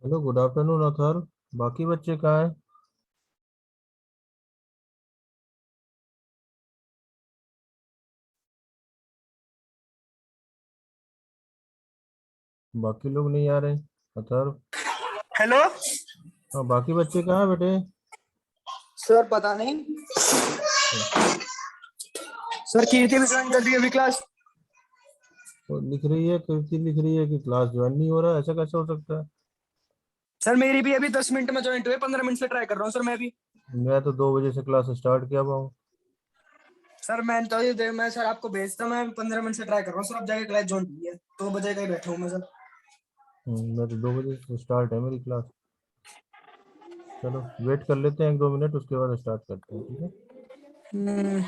Hello, good afternoon Athar. बाकी बच्चे कहाँ हैं? बाकी लोग नहीं आ रहे। अथर। हेलो। हाँ, बाकी बच्चे कहाँ हैं बेटे? सर पता नहीं। सर कीर्ति भी ज्वाइन कर रही है अभी क्लास। वो लिख रही है, कृति लिख रही है कि क्लास ज्वाइन नहीं हो रहा है। ऐसा कैसे हो सकता है? सर मेरी भी अभी 10 मिनट में ज्वाइन हुई, 15 मिनट से ट्राई कर रहा हूँ सर मैं भी। मैं तो 2 बजे से क्लास स्टार्ट किया हुआ हूँ। सर मैं सर आपको भेजता, मैं 15 मिनट से ट्राई कर रहा हूँ सर। अब जाके क्लास ज्वाइन की है, 2 बजे का ही बैठा हूँ मैं सर। मैं तो 2 बजे से स्टार्ट है मेरी क्लास। चलो, वेट कर लेते हैं 1-2 मिनट, उसके बाद स्टार्ट करते हैं, ठीक है? हम्म।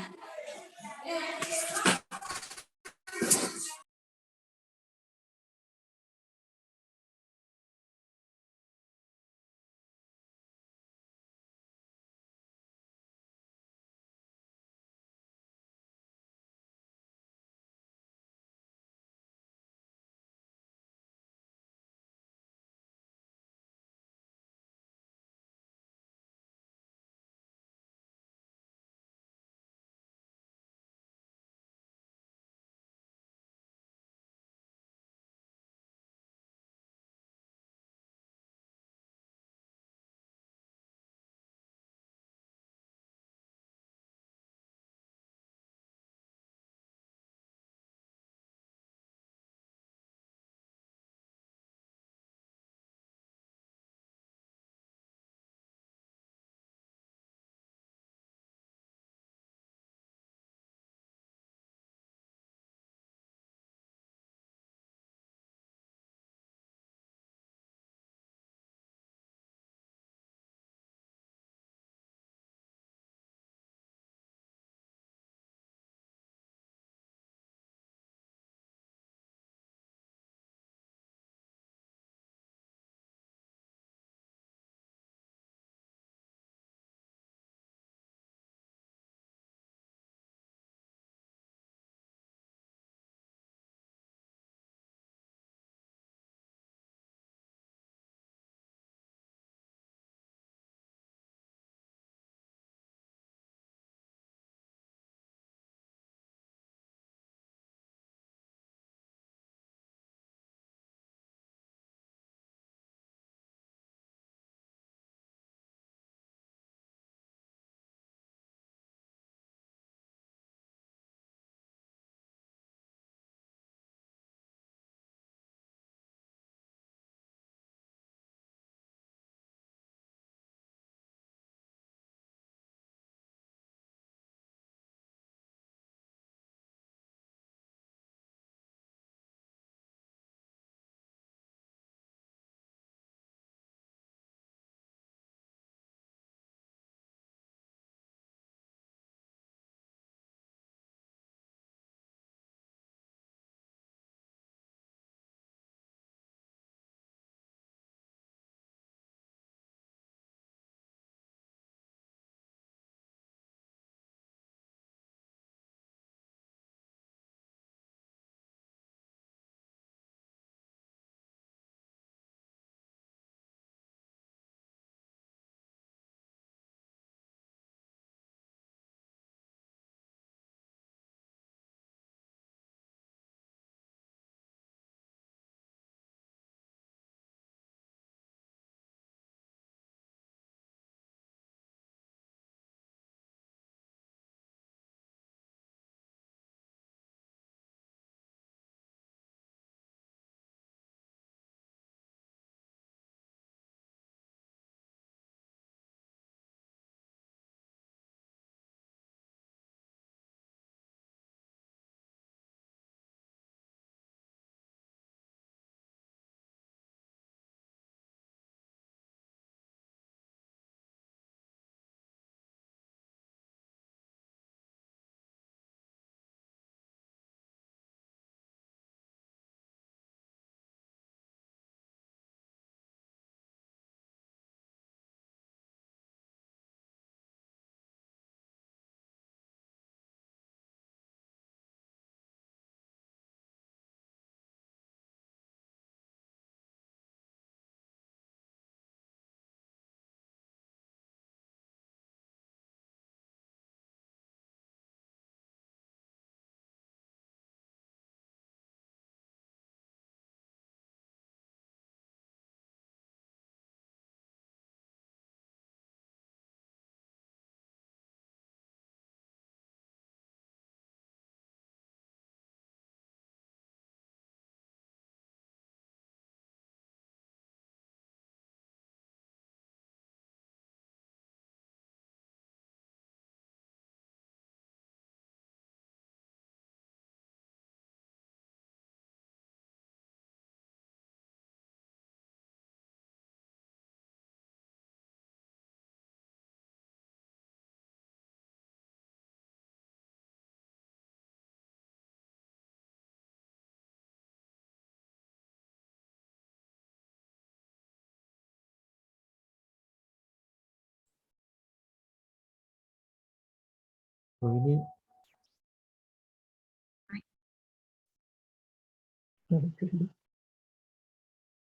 कोई नहीं।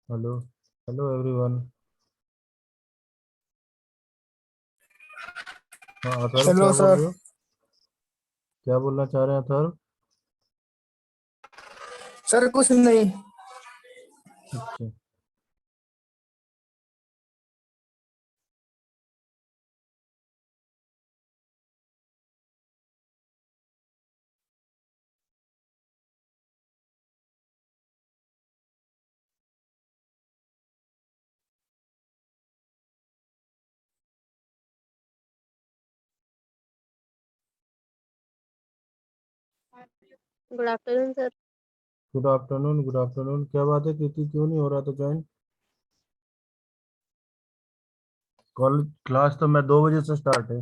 Hello hello everyone. हाँ अथर्व हेलो क्या बोल सर। रहे हो? क्या बोलना चाह रहे हैं अथर्व? सर कुछ नहीं। अच्छा। Good afternoon sir. Good afternoon good afternoon. क्या बात है कृति, क्यों नहीं हो रहा था ज्वाइन? कॉलेज क्लास तो मैं 2 बजे से स्टार्ट है,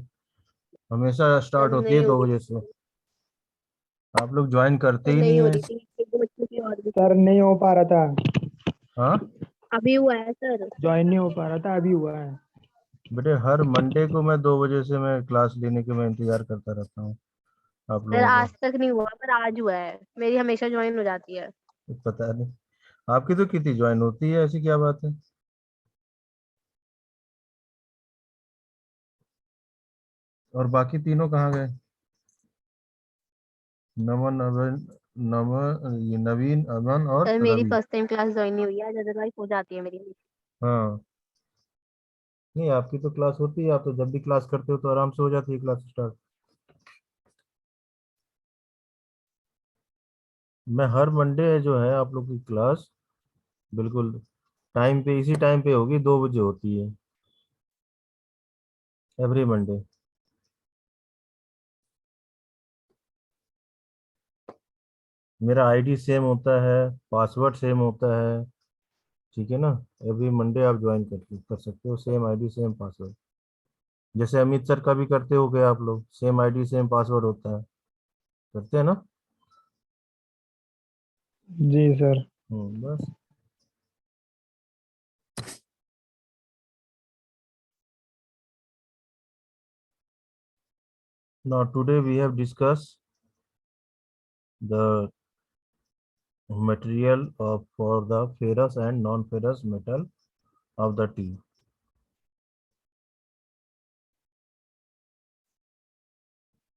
हमेशा सर स्टार्ट होती है नहीं हो 2 रही बजे थी। से। आप लोग ज्वाइन करते सर ही नहीं नहीं हो है। रही थी, एक दो बच्चों की और भी सर थी। नहीं हो पा रहा था। हाँ अभी हुआ है सर। ज्वाइन नहीं हो पा रहा था, अभी हुआ है। बेटे, हर मंडे को मैं 2 बजे से मैं क्लास लेने के मैं इंतजार करता रहता हूँ आप सर लोगों आज तक नहीं हुआ पर आज हुआ है, मेरी हमेशा ज्वाइन हो जाती है। का। पता नहीं, आपकी तो कितनी ज्वाइन होती है, ऐसी क्या बात है? और बाकी तीनों कहाँ गए? नमन, अमन, ये नवीन, अमन और सर मेरी Ravi. First time class join नहीं हुई है, अदरवाइज हो जाती है मेरी। हाँ, नहीं आपकी तो क्लास होती है, आप तो जब भी क्लास करते हो तो आराम से हो जाती है क्लास स्टार्ट। मैं हर मंडे जो है आप लोग की क्लास बिल्कुल टाइम पे, इसी टाइम पे होगी, 2 बजे होती है एवरी मंडे। मेरा आईडी सेम होता है, पासवर्ड सेम होता है, ठीक है ना? एवरी मंडे आप ज्वाइन कर सकते हो, सेम आईडी सेम पासवर्ड। जैसे अमित सर का भी करते हो गए आप लोग, सेम आईडी सेम पासवर्ड होता है, करते हैं ना? जी सर। बस। Now today we have discussed the material for the ferrous and non-ferrous metal of the tea.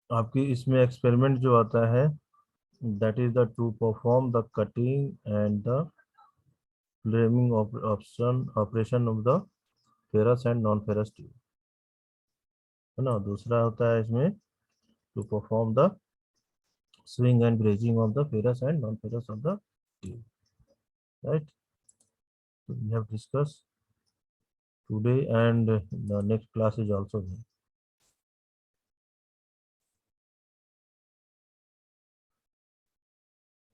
आपकी इसमें एक्सपेरिमेंट जो आता है, that is the to perform the cutting and the flaming operation of the ferrous and non-ferrous tea, है ना? दूसरा होता है इसमें to perform the swing and grazing of the ferrous and non-ferrous of the tea, right? So we have discussed today, and the next class is also there.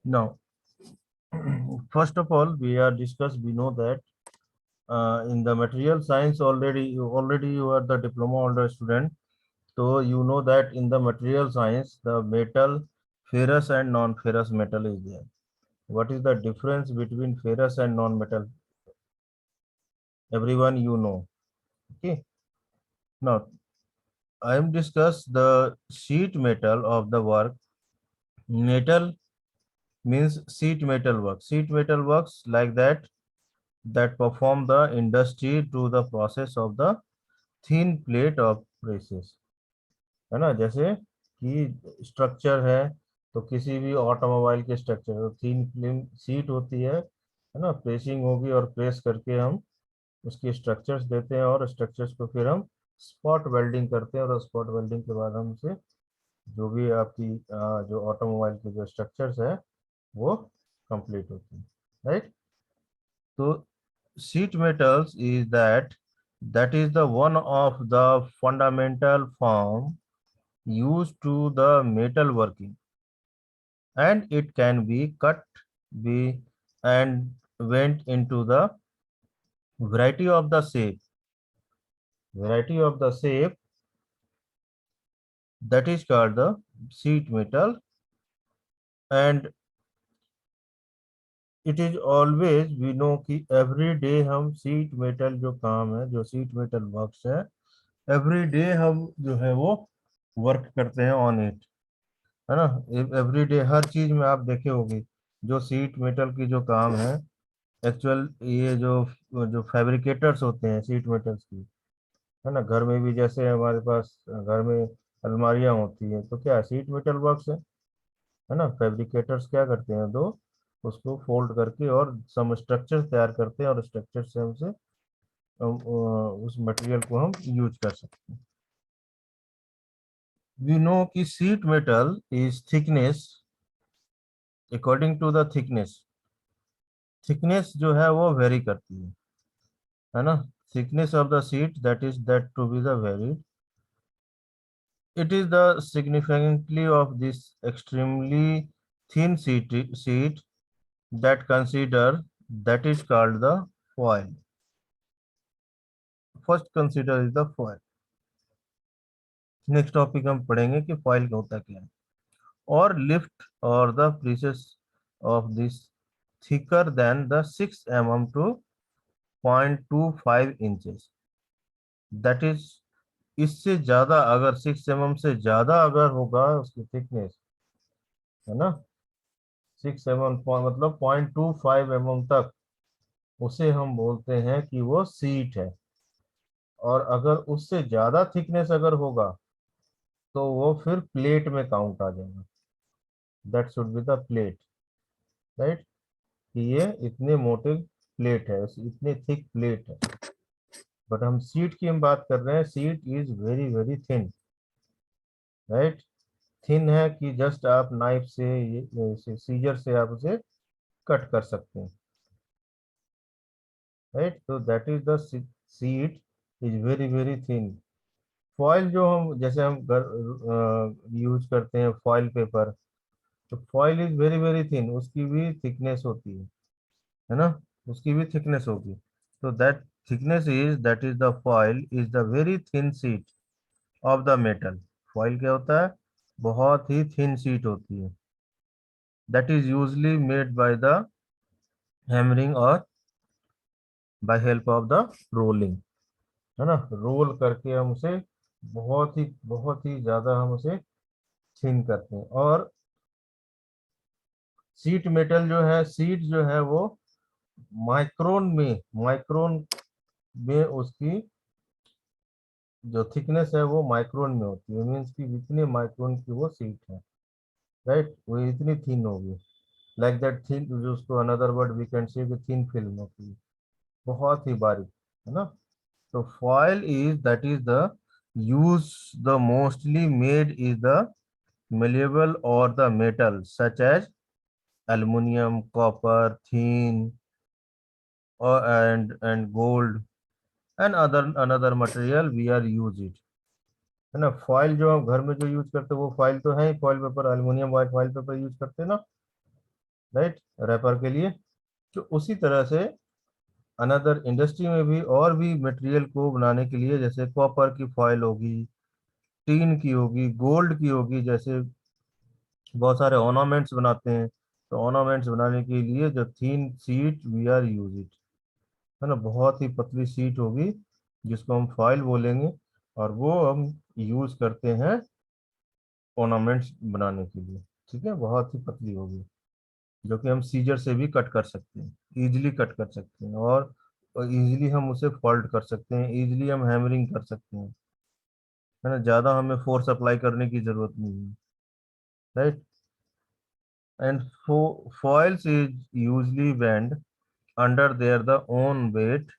Now, first of all, we know that in the material science already you are the diploma holder student, so you know that in the material science the metal ferrous and non-ferrous metal is there. What is the difference between ferrous and non-metal? Everyone you know. Okay. Now I am discuss the sheet metal of the work. Metal means sheet metal work. Sheet metal works like that perform the industry to the process of the thin plate of presses, है ना? जैसे कि structure है, तो किसी भी automobile के structure तो थीन फिल्म सीट होती है ना? प्रेसिंग होगी और प्रेस करके हम उसकी स्ट्रक्चर्स देते हैं, और स्ट्रक्चर्स को फिर हम स्पॉट वेल्डिंग करते हैं, और स्पॉट वेल्डिंग के बाद हम उसे जो भी आपकी जो ऑटोमोबाइल के जो स्ट्रक्चर्स है वो कंप्लीट होती है, राइट? तो sheet metals is that is the one of the fundamental form used to the metal working, and it can be cut, be and went into the variety of the shape that is called the sheet metal. And it is always we know कि every day हम sheet metal जो काम है, जो sheet metal works है, every day हम जो है वो वर्क करते हैं ऑन इट, है ना। एवरीडे हर चीज में आप देखे होगी जो सीट मेटल की जो काम है, एक्चुअल ये जो फैब्रिकेटर्स होते हैं सीट मेटल्स की, है ना। घर में भी जैसे हमारे पास घर में अलमारियां होती है, तो क्या सीट मेटल वर्क्स है ना। फैब्रिकेटर्स क्या करते हैं, दो उसको फोल्ड करके और सम स्ट्रक्चर तैयार करते हैं, और स्ट्रक्चर से हमसे उस मटेरियल को हम यूज कर सकते हैं। वी नो कि sheet metal is thickness, according to the thickness, thickness जो है वो वेरी करती है ना। Thickness of the sheet that to be the vary, it is the significantly of this extremely thin sheet that consider that is called the foil. First consider is the foil. Next topic हम पढ़ेंगे कि foil का होता क्या है। और lift और the pieces of this thicker than the 6 mm to 0.25 inches, that is, इससे ज्यादा अगर 6 mm से ज्यादा अगर होगा उसकी थिकनेस, है ना, 6 mm मतलब 0.25 mm तक, उसे हम बोलते हैं कि वो सीट है। और अगर उससे ज्यादा थिकनेस अगर होगा तो वो फिर प्लेट में काउंट आ जाएगा, that should be the plate, right. कि ये इतने मोटे प्लेट है, इतने थिक प्लेट है। बट हम सीट की हम बात कर रहे हैं, seat is very very thin, right. Thin है कि जस्ट आप नाइफ से सीजर से आप उसे कट कर सकते हैं, राइट। तो that is the seat is very very thin. Foil जो हम जैसे हम घर यूज करते हैं फॉइल पेपर, तो foil is very very thin, उसकी भी थिकनेस होती है ना, उसकी भी थिकनेस होगी। तो that thickness is that is the foil is the very thin sheet of the metal. Foil क्या होता है, बहुत ही थिन शीट होती है, that is usually made by the hammering और by help of the rolling, है ना। रोल करके हम उसे बहुत ही ज्यादा हम उसे थिन करते हैं। और सीट मेटल जो है, सीट जो है वो माइक्रोन में उसकी जो थिकनेस है वो माइक्रोन में होती है, मीन्स कि इतने माइक्रोन की वो सीट है, राइट। वो इतनी थिन होगी, लाइक दैट थिन, जो उसको another word we can say thin film होती है, बहुत ही बारीक, है ना। तो foil is that is the use the mostly made is the malleable or the metal such as aluminum, copper, tin, or and gold and other another material we are use it, है ना। Foil जो हम घर में जो use करते हैं वो फॉइल तो है ही, foil paper, aluminium white foil paper use करते हैं ना, राइट, रैपर के लिए। तो उसी तरह से अनदर इंडस्ट्री में भी और भी मटेरियल को बनाने के लिए, जैसे कॉपर की फॉइल होगी, टीन की होगी, गोल्ड की होगी, जैसे बहुत सारे ऑर्नामेंट्स बनाते हैं, तो ऑर्नामेंट्स बनाने के लिए जो thin sheet we are use it, है ना, बहुत ही पतली सीट होगी जिसको हम फॉइल बोलेंगे, और वो हम यूज करते हैं ऑर्नामेंट्स बनाने के लिए, ठीक है। बहुत ही पतली होगी जो कि हम सीजर से भी कट कर सकते हैं, इजीली कट कर सकते हैं, और इजीली हम उसे फोल्ड कर सकते हैं, इजीली हम हैमरिंग कर सकते हैं, है ना। ज़्यादा हमें फोर्स अप्लाई करने की जरूरत नहीं है, right. And foils is usually bent under their the own weight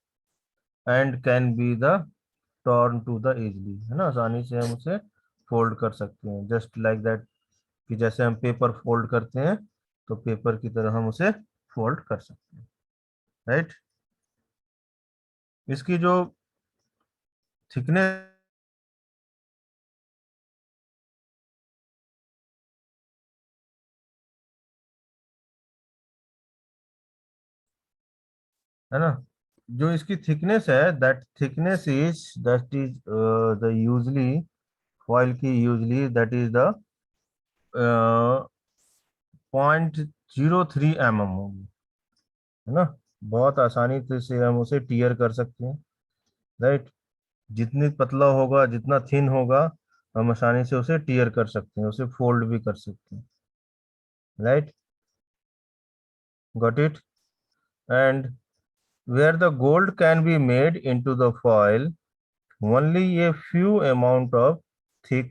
and can be the torn to the easily, है ना, आसानी से हम उसे फोल्ड कर सकते हैं, जस्ट लाइक दैट, कि जैसे हम पेपर फोल्ड करते हैं तो पेपर की तरह हम उसे फोल्ड कर सकते हैं, राइट। इसकी जो थिकनेस है ना, जो इसकी थिकनेस है, that is the usually foil की usually that is the 0.03 mm होगी, है ना। बहुत आसानी से हम उसे टीयर कर सकते हैं, राइट। जितनी पतला होगा, जितना थिन होगा, हम आसानी से उसे टीयर कर सकते हैं, उसे फोल्ड भी कर सकते हैं, right, got it. And where the gold can be made into the foil, only a few amount of thick,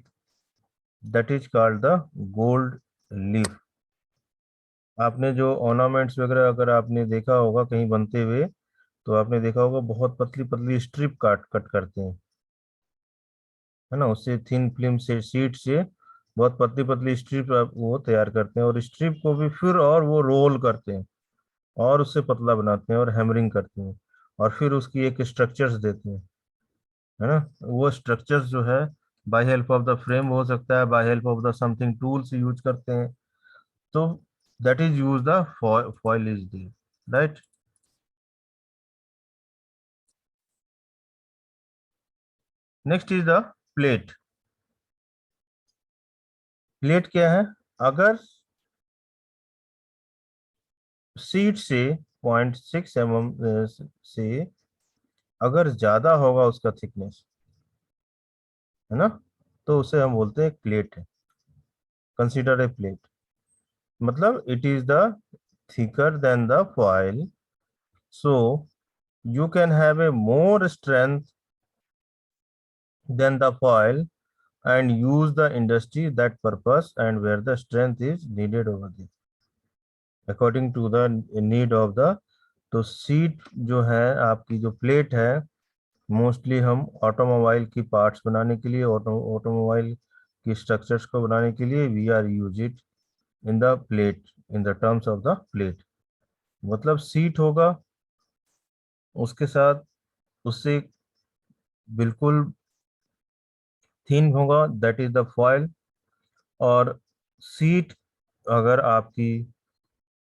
that is called the gold leaf। आपने जो ऑर्नामेंट्स वगैरह अगर आपने देखा होगा कहीं बनते हुए, तो आपने देखा होगा बहुत पतली पतली स्ट्रिप काट कट करते हैं, है ना, उससे थिन फिल्म से शीट से बहुत पतली पतली स्ट्रिप वो तैयार करते हैं, और स्ट्रिप को भी फिर और वो रोल करते हैं और उससे पतला बनाते हैं और हैमरिंग करते हैं, और फिर उसकी एक स्ट्रक्चर्स देते हैं, है ना। वो स्ट्रक्चर्स जो है by help of the frame हो सकता है, by help of the something tools use करते हैं, तो that is use the foil is there, right. Next is the plate. Plate क्या है? अगर सीट से 0.6 mm से अगर ज्यादा होगा उसका थिकनेस, है ना, तो उसे हम बोलते हैं प्लेट है, कंसिडर ए प्लेट। मतलब it is the thicker than the foil, so you can have a more strength than the foil and use the industry that purpose and where the strength is needed over there according to the need of the। तो seat जो है आपकी जो plate है, mostly हम automobile की parts बनाने के लिए, ऑटोमोबाइल की स्ट्रक्चर्स को बनाने के लिए we are use it in the plate, in the terms of the plate. मतलब सीट होगा, उसके साथ उससे बिल्कुल थिन होगा, दैट इज द फॉइल। और सीट अगर आपकी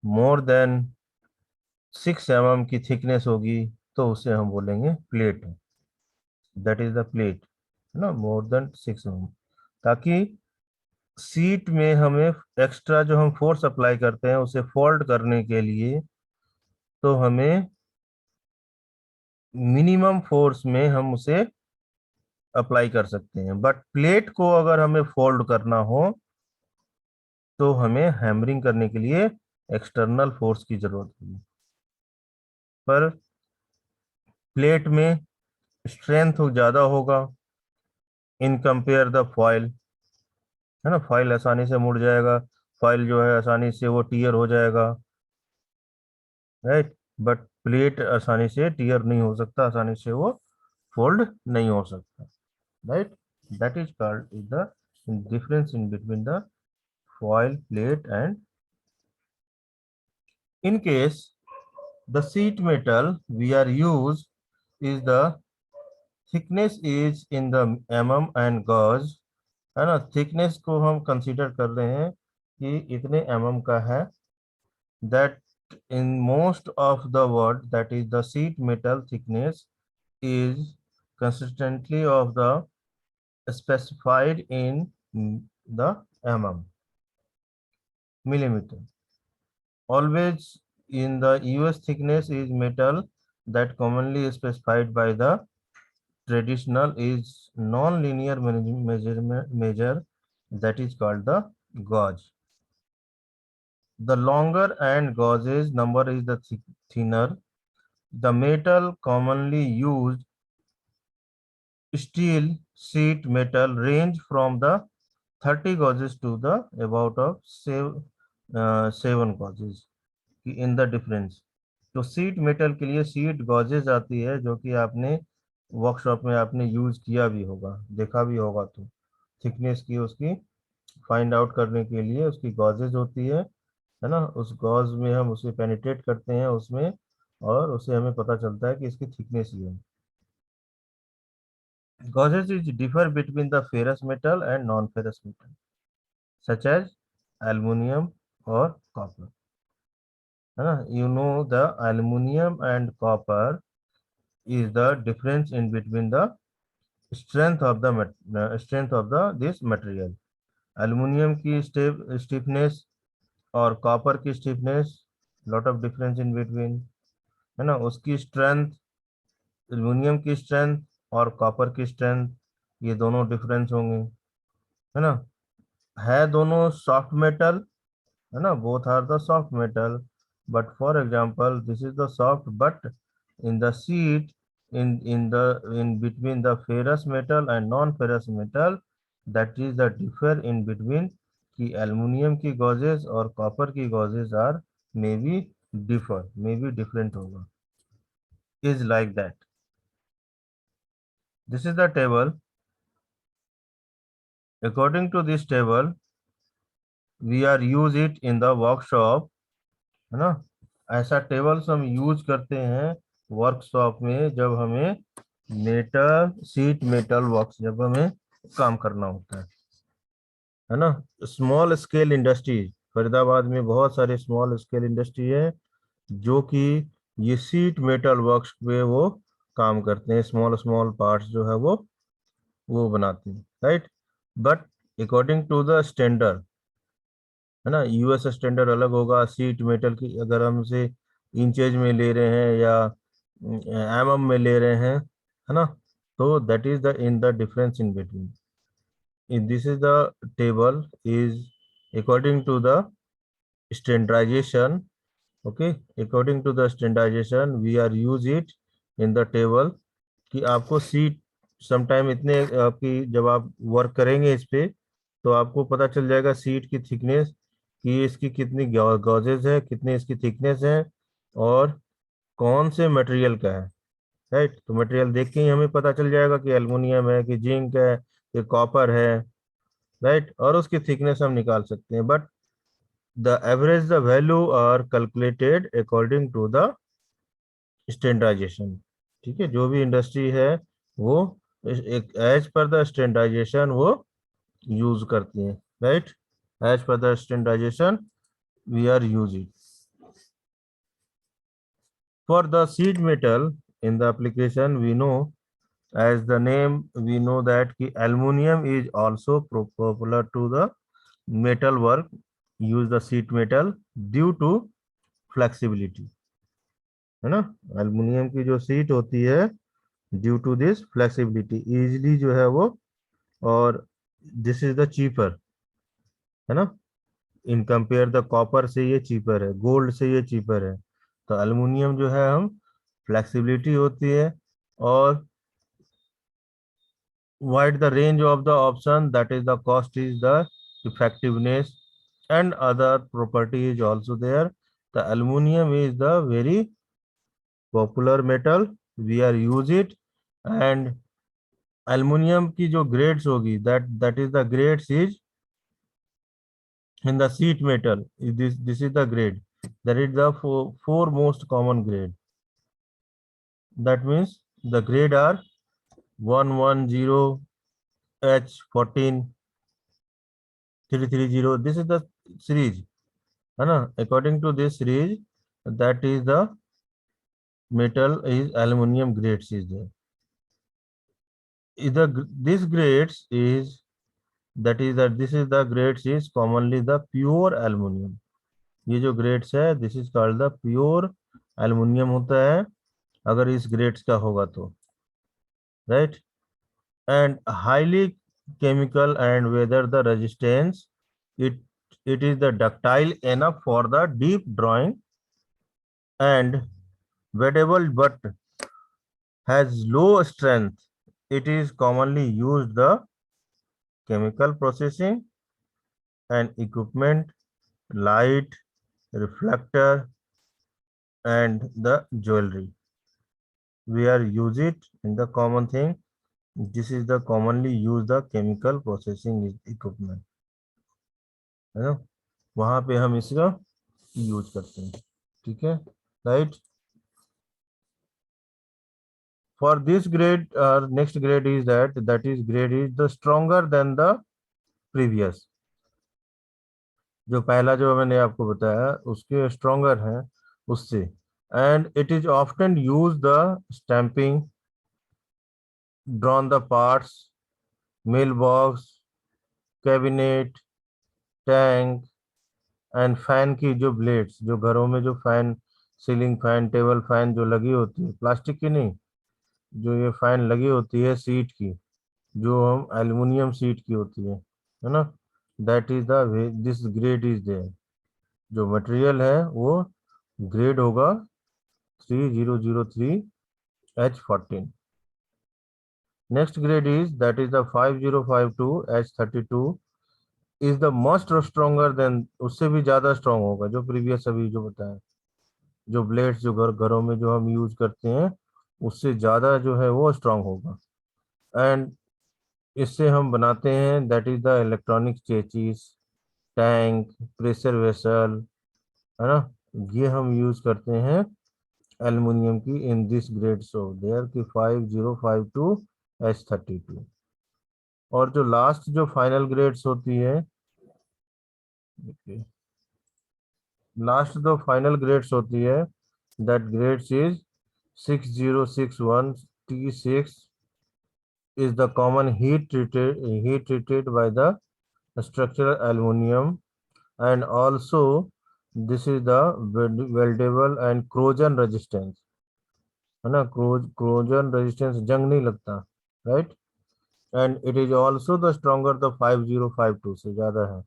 मोर देन 6 mm की थिकनेस होगी, तो उसे हम बोलेंगे plate, that is the plate, है ना, मोर देन 6 mm। ताकि सीट में हमें एक्स्ट्रा जो हम फोर्स अप्लाई करते हैं उसे फोल्ड करने के लिए, तो हमें मिनिमम फोर्स में हम उसे अप्लाई कर सकते हैं। बट प्लेट को अगर हमें फोल्ड करना हो, तो हमें हैमरिंग करने के लिए एक्सटर्नल फोर्स की जरूरत होगी। पर प्लेट में स्ट्रेंथ ज्यादा होगा इन कंपेयर द फॉइल, है ना। फॉइल आसानी से मुड़ जाएगा, फॉइल जो है आसानी से वो टीयर हो जाएगा, राइट। बट प्लेट आसानी से टीयर नहीं हो सकता, आसानी से वो फोल्ड नहीं हो सकता, right. That is called is the difference in between the foil plate and in case the sheet metal we are used is the thickness is in the and gauge, है ना। थिकनेस को हम consider कर रहे हैं कि इतने का है, that in most of the world that is the sheet metal thickness is consistently of the specified in the millimeter। Always in the US thickness is metal that commonly specified by the traditional is non-linear measure that is called the gauge। The longer and gauges number is the thinner. The metal commonly used steel sheet metal range from the 30 gauges to the about of 7 gauges in the difference. तो seat metal के लिए seat गॉजेज आती है, जो कि आपने workshop में आपने यूज किया भी होगा, देखा भी होगा, तो थिकनेस की उसकी फाइंड आउट करने के लिए उसकी गॉजेज होती है ना। उस गॉज में हम उसे पेनिट्रेट करते हैं उसमें, और उससे हमें पता चलता है कि इसकी थिकनेस ये है। Gauges is differ between the ferrous metal and non ferrous metal such as aluminium और कॉपर, है ना। You know the aluminium and copper is the difference in between the strength of the strength of the this material। Aluminium की stiffness और copper की stiffness, lot of difference in between, है ना। उसकी strength, aluminium की strength और copper की strength, ये दोनों डिफरेंस होंगे। है ना, है दोनों सॉफ्ट मेटल, है ना, both are the soft metal, but for example this is the soft, but in the sheet, in between the ferrous metal and non ferrous metal, that is the differ in between कि aluminium की gauges और copper की gauges are may be differ, may be different होगा, is like that. This is the table. According to this table we are use it in the workshop, है ना. ऐसा tables हम use करते हैं वर्कशॉप में जब हमें मेटल शीट मेटल वर्क, जब हमें काम करना होता है ना. स्मॉल स्केल इंडस्ट्री, फरीदाबाद में बहुत सारे स्मॉल स्केल इंडस्ट्री है जो कि ये शीट मेटल वर्क्स पे वो काम करते हैं, स्मॉल स्मॉल पार्ट्स जो है वो बनाते हैं, right. But according to the standard, है ना, यूएस स्टैंडर्ड अलग होगा शीट मेटल की, अगर हम उसे इंचेज में ले रहे हैं या एमएम में ले रहे हैं, है ना, तो that is the in the difference in between. This is the table is according to the standardization. Okay, according to the standardization we are use it in the table कि आपको सीट समटाइम इतने आपकी जब आप work करेंगे इस पे तो आपको पता चल जाएगा सीट की थिकनेस, कि इसकी कितनी गॉजेज है, कितनी इसकी थिकनेस है, और कौन से मटेरियल का है, राइट. तो मटेरियल देख के ही हमें पता चल जाएगा कि एल्युमिनियम है, कि जिंक है, कि कॉपर है, राइट. और उसकी थिकनेस हम निकाल सकते हैं. But the average the value are calculated according to the standardization. ठीक है, जो भी इंडस्ट्री है वो एक एज पर द स्टैंडर्डाइजेशन वो यूज करती है, right. As per the standardization we are use it for the sheet metal. In the application we know, as the name we know that ki aluminum is also popular to the metal work, use the sheet metal due to flexibility, है ना. Aluminium की जो sheet होती है due to this flexibility easily जो है वो, और दिस इज द चीपर, है ना. इन कंपेयर द कॉपर से ये चीपर है, गोल्ड से ये चीपर है. तो एल्युमिनियम जो है हम फ्लेक्सिबिलिटी होती है, और wide the range of the option, that is the cost is the effectiveness and other property is also there. The aluminum is the very popular metal, we are use it. And aluminum की जो grades होगी, that is the grades is in the sheet metal, this is the grade, that is the four most common grade. That means the grade are 110, H14, 330. This is the series, है ना. According to this series, that is the metal is aluminum grades is there. Either this grades is, that is that this is the grades is commonly the pure aluminum. ये जो grades है this is called the pure aluminum होता है अगर इस grades का होगा तो, right. And highly chemical and whether the resistance, it is the ductile enough for the deep drawing and wettable but has low strength. It is commonly used the chemical processing and equipment, light, reflector, and the jewelry. We are use it in the common thing. This is the commonly used the chemical processing equipment, है ना. वहां पे हम इसका use करते हैं, ठीक है, right. For this grade, next grade is that is grade is the stronger than the previous. जो पहला जो मैंने आपको बताया उसके स्ट्रोंगर है उससे. And it is often use the stamping, drawn the parts, mail box, cabinet, tank and fan की जो ब्लेड्स, जो घरों में जो fan, ceiling fan, table fan जो लगी होती है, प्लास्टिक की नहीं, जो ये फैन लगी होती है सीट की, जो हम एल्युमिनियम सीट की होती है, है ना, that is the this grade is there, जो मटेरियल है वो ग्रेड होगा 3003H14. Next grade is that is the 5052H32 is the most stronger than, उससे भी ज्यादा स्ट्रांग होगा जो प्रीवियस अभी जो बताया, जो ब्लेड्स जो घरों में जो हम यूज करते हैं उससे ज्यादा जो है वो स्ट्रांग होगा। एंड इससे हम बनाते हैं that is the electronic chassis, tank, pressure vessel, है ना, ये हम यूज करते हैं एल्युमिनियम की in this grades of their की 5052H32। और जो लास्ट जो फाइनल ग्रेड्स होती है, लास्ट जो फाइनल ग्रेड्स होती है that grades is 6061T6 is the common heat treated by the structural aluminum, and also this is the weldable and corrosion resistance, है ना, corrosion resistance जंग नहीं लगता, right. And it is also the stronger the 5052 से ज्यादा है,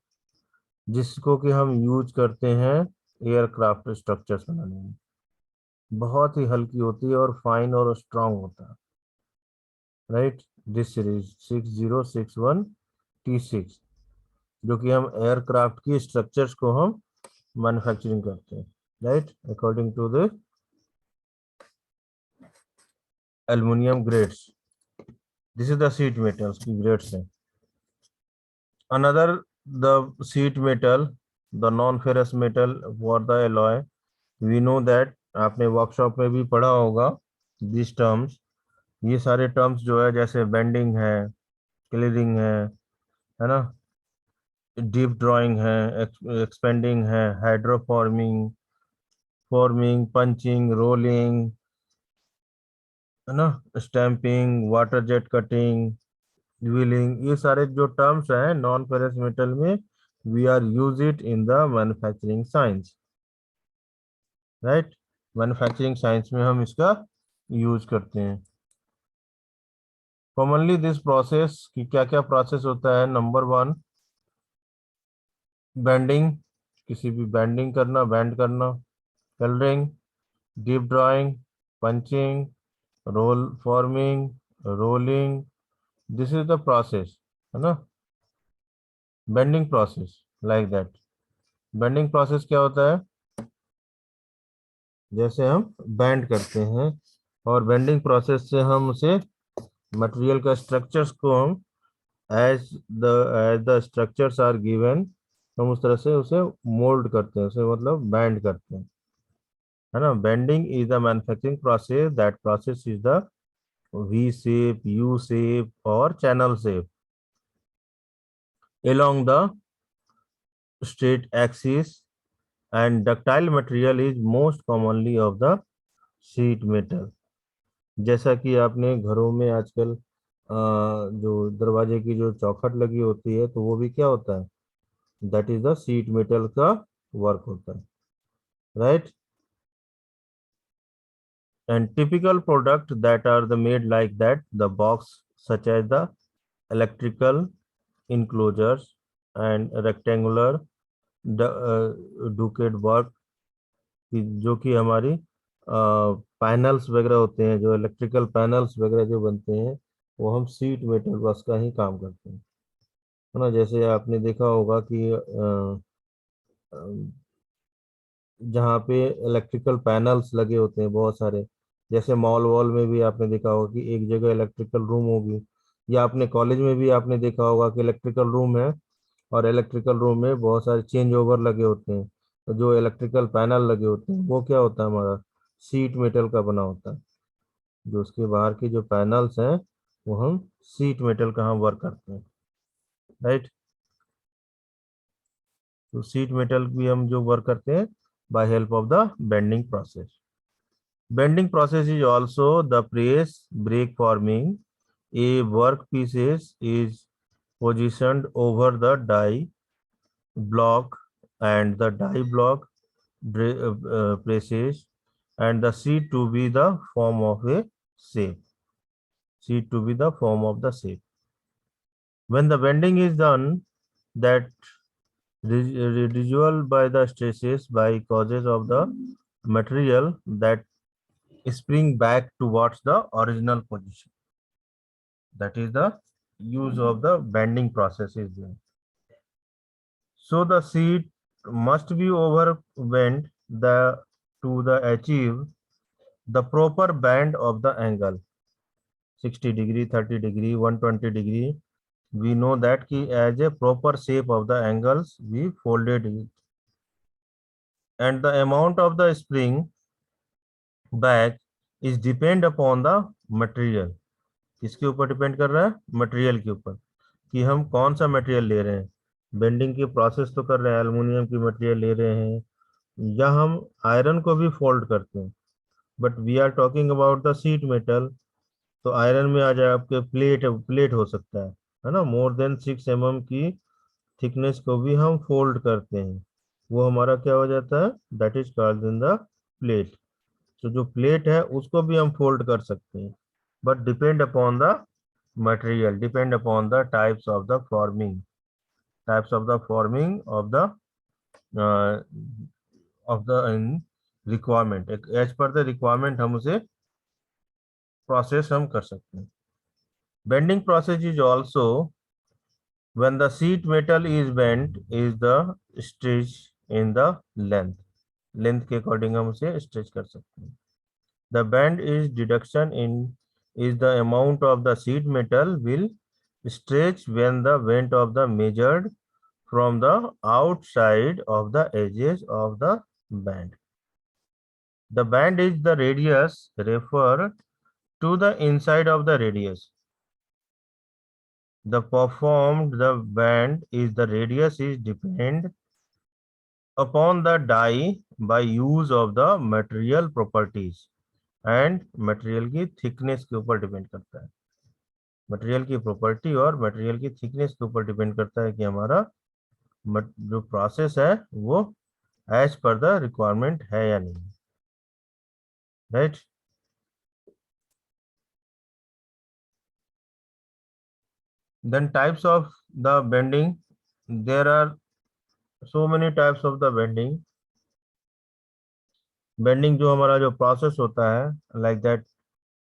जिसको कि हम यूज करते हैं एयरक्राफ्ट स्ट्रक्चर्स बनाने में। बहुत ही हल्की होती है और फाइन और स्ट्रांग होता है, राइट। दिस सीरीज 6061T6 जो कि हम एयरक्राफ्ट की स्ट्रक्चर्स को हम मैन्युफैक्चरिंग करते हैं, right, according to the aluminium grades. This is the sheet metals की ग्रेड्स हैं। Another the sheet metal, the non ferrous metal for the alloy, we know that, आपने वर्कशॉप में भी पढ़ा होगा दिस टर्म्स, ये सारे टर्म्स जो है जैसे बेंडिंग है, क्लीरिंग है ना, डीप ड्राइंग है, एक्सपेंडिंग है, हाइड्रोफॉर्मिंग, फॉर्मिंग, पंचिंग, रोलिंग, है ना, stamping, water jet cutting, wheeling, ये सारे जो टर्म्स हैं नॉन फेरस मेटल में, we are use it in the manufacturing science, right. Manufacturing science में हम इसका यूज करते हैं। कॉमनली दिस प्रोसेस की क्या क्या प्रोसेस होता है, नंबर 1 बेंडिंग, किसी भी बेंडिंग करना, बेंड करना, colouring, deep drawing, punching, roll forming, rolling, this is the process, है ना, bending process, like that. Bending process क्या होता है, जैसे हम बेंड करते हैं और बेंडिंग प्रोसेस से हम उसे मटेरियल का स्ट्रक्चर्स को हम as the structures are given, हम उस तरह से उसे मोल्ड करते हैं, उसे मतलब बेंड करते हैं, है ना। Bending is the manufacturing process, that process is the V shape, U shape or channel shape along the straight axis, and ductile material is most commonly of the sheet metal। जैसा कि आपने घरों में आजकल जो दरवाजे की जो चौखट लगी होती है तो वो भी क्या होता है, that is the sheet metal का वर्क होता है, right. And typical product that are the made like that, the box such as the electrical enclosures and rectangular ducted work, जो कि हमारी पैनल्स वगैरह होते हैं, जो इलेक्ट्रिकल पैनल्स वगैरह जो बनते हैं वो हम सीट मेटल वर्क्स का ही काम करते हैं, है ना। जैसे आपने देखा होगा कि जहाँ पे इलेक्ट्रिकल पैनल्स लगे होते हैं बहुत सारे, जैसे मॉल वॉल में भी आपने देखा होगा कि एक जगह इलेक्ट्रिकल रूम होगी, या अपने कॉलेज में भी आपने देखा होगा कि इलेक्ट्रिकल रूम है और इलेक्ट्रिकल रूम में बहुत सारे चेंज ओवर लगे होते हैं, तो जो इलेक्ट्रिकल पैनल लगे होते हैं वो क्या होता है, हमारा सीट मेटल का बना होता है। जो उसके बाहर की जो पैनल्स हैं वो हम सीट मेटल का हम वर्क करते हैं, राइट। तो सीट मेटल भी हम जो वर्क करते हैं by help of the bending process. Bending process is also the press break forming. A workpiece is positioned over the die block, and the die block presses and the sheet to be the form of a shape. Sheet to be the form of the shape. When the bending is done, that residual by the stresses by causes of the material that spring back towards the original position. That is the use of the bending process is there. So the sheet must be overbent to the achieve the proper bend of the angle 60 degree, 30 degree, 120 degree. We know that ki as a proper shape of the angles we folded it. And the amount of the spring back is depend upon the material. किसके ऊपर depend कर रहा है? Material के ऊपर, कि हम कौन सा मटेरियल ले रहे हैं। बेंडिंग की प्रोसेस तो कर रहे हैं, एल्युमिनियम की मटेरियल ले रहे हैं, या हम आयरन को भी फोल्ड करते हैं, but we are talking about the sheet metal. तो आयरन में आ जाए आपके प्लेट, प्लेट हो सकता है ना, मोर देन 6 mm की थिकनेस को भी हम फोल्ड करते हैं, वो हमारा क्या हो जाता है? That is called in the plate. तो जो प्लेट है उसको भी हम फोल्ड कर सकते हैं, but depend upon the material, depend upon the types of the forming uh, of the requirement, as per the requirement हम उसे process हम कर सकते हैं। Bending process is also when the sheet metal is bent is the stretch in the length के according हम उसे stretch कर सकते हैं। The bend is deduction in is the amount of the sheet metal will stretch when the bend of the measured from the outside of the edges of the band. The band is the radius referred to the inside of the radius. The band is the radius is depend upon the die by use of the material properties and material की thickness के ऊपर depend करता है। Material की property और material की thickness के ऊपर डिपेंड करता है कि हमारा जो प्रोसेस है वो एज पर द रिक्वायरमेंट है या नहीं, right. Then types of the bending, there are so many types of the bending. Bending जो हमारा जो प्रोसेस होता है लाइक दैट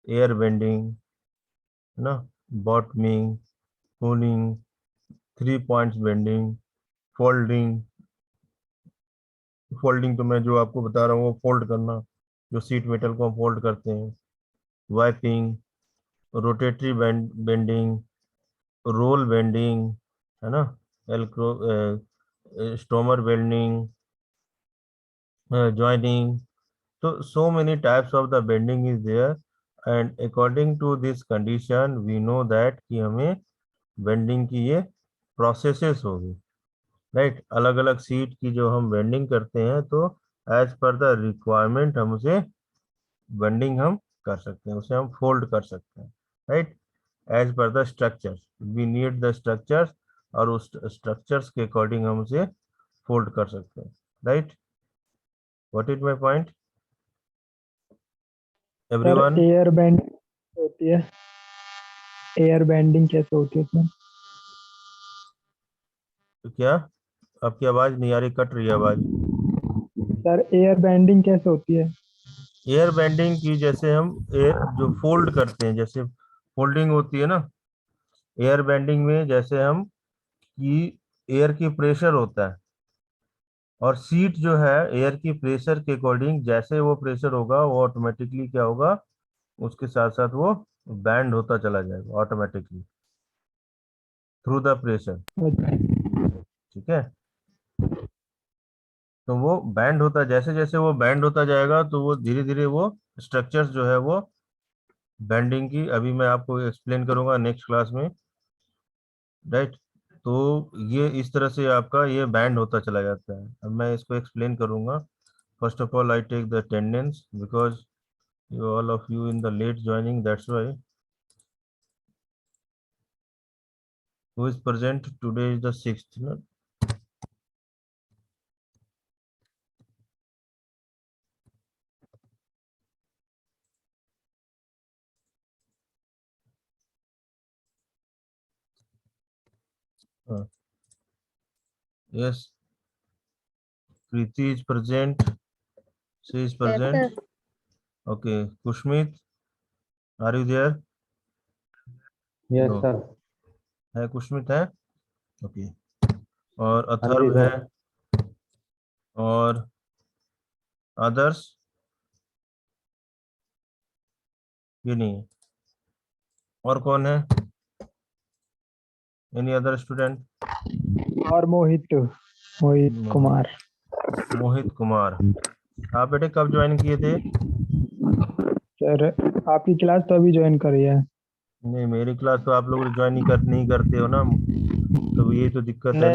एयर बेंडिंग है ना, bottoming, cooling, 3 points bending, folding. Folding तो मैं जो आपको बता रहा हूँ वो फोल्ड करना, जो सीट मेटल को हम फोल्ड करते हैं। Wiping, rotary bending, roll bending है ना, elastomer bending, joining. So many types of the bending is there, and according to this condition we know that कि हमें बेंडिंग की ये प्रोसेसेस होगी, राइट। अलग अलग सीट की जो हम बेंडिंग करते हैं तो एज पर द रिक्वायरमेंट हम उसे बेंडिंग हम कर सकते हैं, उसे हम फोल्ड कर सकते हैं, right. As per the structure we need the structures, और उस स्ट्रक्चर्स के अकॉर्डिंग हम उसे फोल्ड कर सकते हैं, right. What is my point sir everyone? Air bending होती है, एयर बेंडिंग कैसे होती है इसमें? क्या आपकी आवाज नहीं आ रही, कट रही है आवाज। सर एयर बेंडिंग कैसे होती है? एयर बेंडिंग की जैसे हम एयर जो फोल्ड करते हैं, जैसे फोल्डिंग होती है ना, एयर बेंडिंग में जैसे हम की एयर की प्रेशर होता है, और सीट जो है एयर की प्रेशर के अकॉर्डिंग जैसे वो प्रेशर होगा वो ऑटोमेटिकली क्या होगा, उसके साथ साथ वो बैंड होता चला जाएगा ऑटोमेटिकली थ्रू द प्रेशर, ठीक है। तो वो बैंड होता, जैसे जैसे वो बैंड होता जाएगा तो वो धीरे धीरे वो स्ट्रक्चर्स जो है वो बेंडिंग की, अभी मैं आपको एक्सप्लेन करूंगा नेक्स्ट क्लास में, राइट। तो ये इस तरह से आपका ये बैंड होता चला जाता है। अब मैं इसको एक्सप्लेन करूंगा। First of all I take the attendance because you all of you in the late joining, that's why। Who is present today is the 6th, no? हाँ, Yes. Preeti is present. She is Yes, present. sir. Okay. Kushmit, are you there? Yes No. Sir. है कुशमित है? Okay. और हाँ जी अथर्व है sir. और others ये नहीं है। और कौन है? Any other student? और मोहित कुमार। मोहित कुमार। आप बेटे कब ज्वाइन किए थे? सर आपकी क्लास तो अभी ज्वाइन करी है। नहीं, मेरी क्लास तो आप लोग ज्वाइन नहीं करते हो ना, तो ये तो दिक्कत है ना।